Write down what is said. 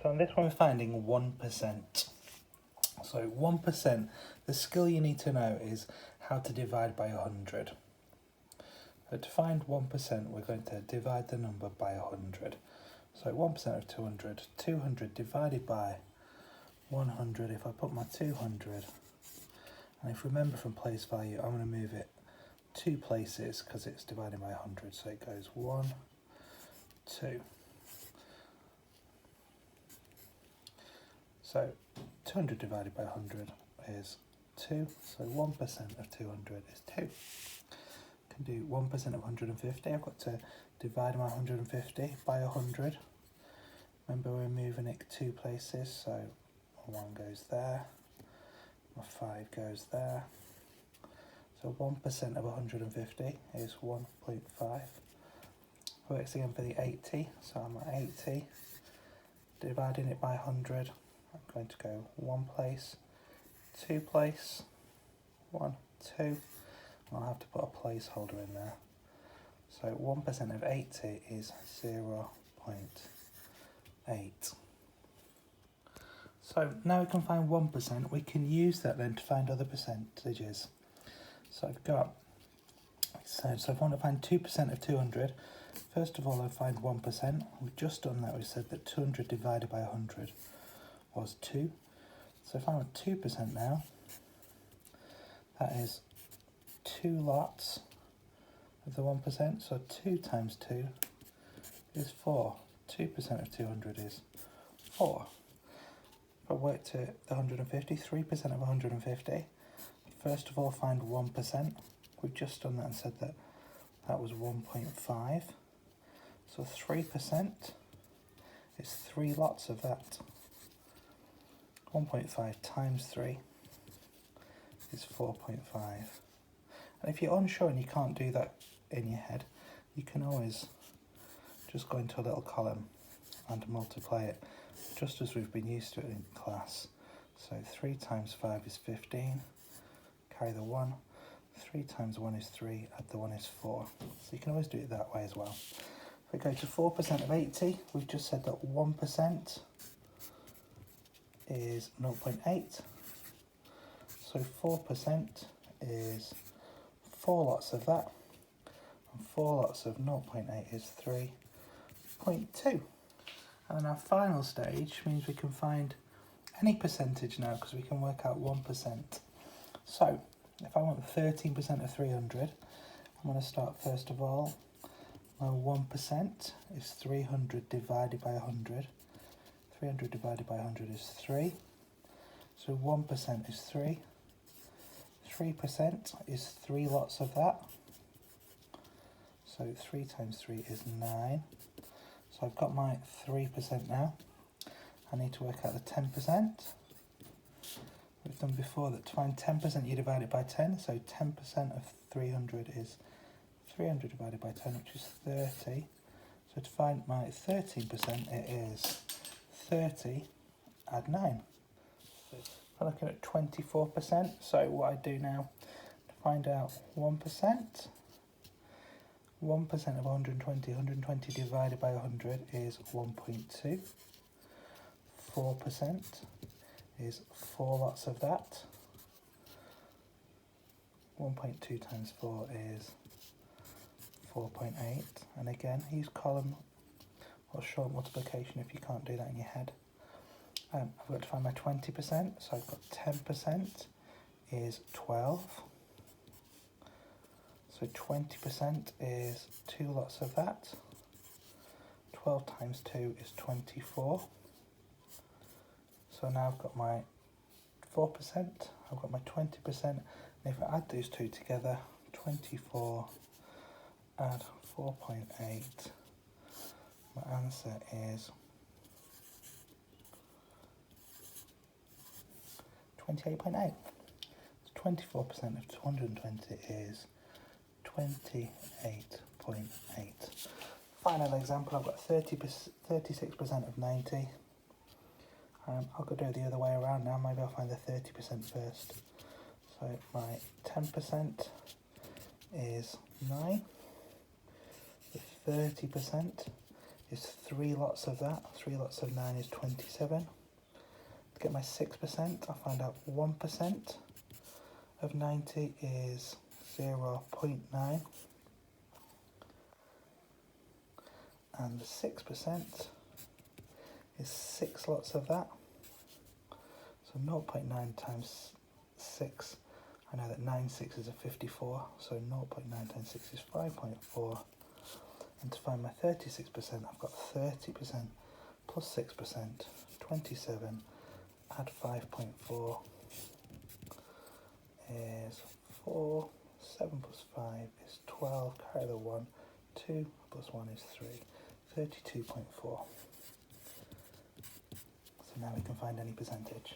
So on this one we're finding 1%. So 1%, the skill you need to know is how to divide by 100. So to find 1%, we're going to divide the number by 100. So 1% of 200, 200 divided by 100. If I put my 200, and if you remember from place value, I'm going to move it 2 places because it's divided by 100. So it goes 1, 2. So 200 divided by 100 is 2. So 1% of 200 is 2. Can do 1% of 150. I've got to divide my 150 by 100. Remember, we're moving it 2 places, so 1 goes there, my 5 goes there. So 1% of 150 is 1.5. Works again for the 80, so I'm at 80. Dividing it by 100, I'm going to go 1 place, 2 place, 1, 2. I'll have to put a placeholder in there. So 1% of 80 is 0.8. So now we can find 1%. We can use that then to find other percentages. So I've got, so if I want to find 2% of 200, first of all I find 1%. We've just done that. We said that 200 divided by 100 was 2. So if I want 2% now, that is 2 lots of the 1%, so 2 times 2 is 4. 2% of 200 is 4. If I work to the 150, 3% of 150, first of all find 1%. We've just done that and said that that was 1.5. So 3% is 3 lots of that. 1.5 times 3 is 4.5. And if you're unsure and you can't do that in your head, you can always just go into a little column and multiply it, just as we've been used to it in class. So 3 times 5 is 15, carry the 1, 3 times 1 is 3, add the 1 is 4. So you can always do it that way as well. If we go to 4% of 80, we've just said that 1% is 0.8. So 4% is 4 lots of that, and 4 lots of 0.8 is 3.2. And then our final stage means we can find any percentage now because we can work out 1%. So if I want 13% of 300, I'm going to start first of all. My 1% is 300 divided by 100. 300 divided by 100 is 3. So 1% is 3. 3% is 3 lots of that. So 3 times 3 is 9. So I've got my 3% now. I need to work out the 10%. We've done before that to find 10% you divide it by 10. So 10% of 300 is 300 divided by 10, which is 30. So to find my 13%, it is 30, add 9. I'm looking at 24%. So what I do now to find out 1%. 1% of 120, 120 divided by 100 is 1.2. 4% is 4 lots of that. 1.2 times 4 is 4.8. And again, use column or short multiplication if you can't do that in your head. I've got to find my 20%, so I've got 10% is 12. So 20% is 2 lots of that. 12 times 2 is 24. So now I've got my 4%, I've got my 20%, and if I add those two together, 24 add 4.8, my answer is 28.8. So 24% of 220 is 28.8. Final example, I've got 36% of 90. I'll go do it the other way around now. Maybe I'll find the 30% first. So my 10% is 9. The 30% is 3 lots of that. 3 lots of 9 is 27. To get my 6%, I'll find out 1% of 90 is 0.9. And the 6% is 6 lots of that. So 0.9 times 6, I know that 9 sixes are 54, so 0.9 times 6 is 5.4. And to find my 36%, I've got 30% plus 6%, 27, add 5.4 is 4, 7 plus 5 is 12, carry the 1, 2 plus 1 is 3, 32.4. So now we can find any percentage.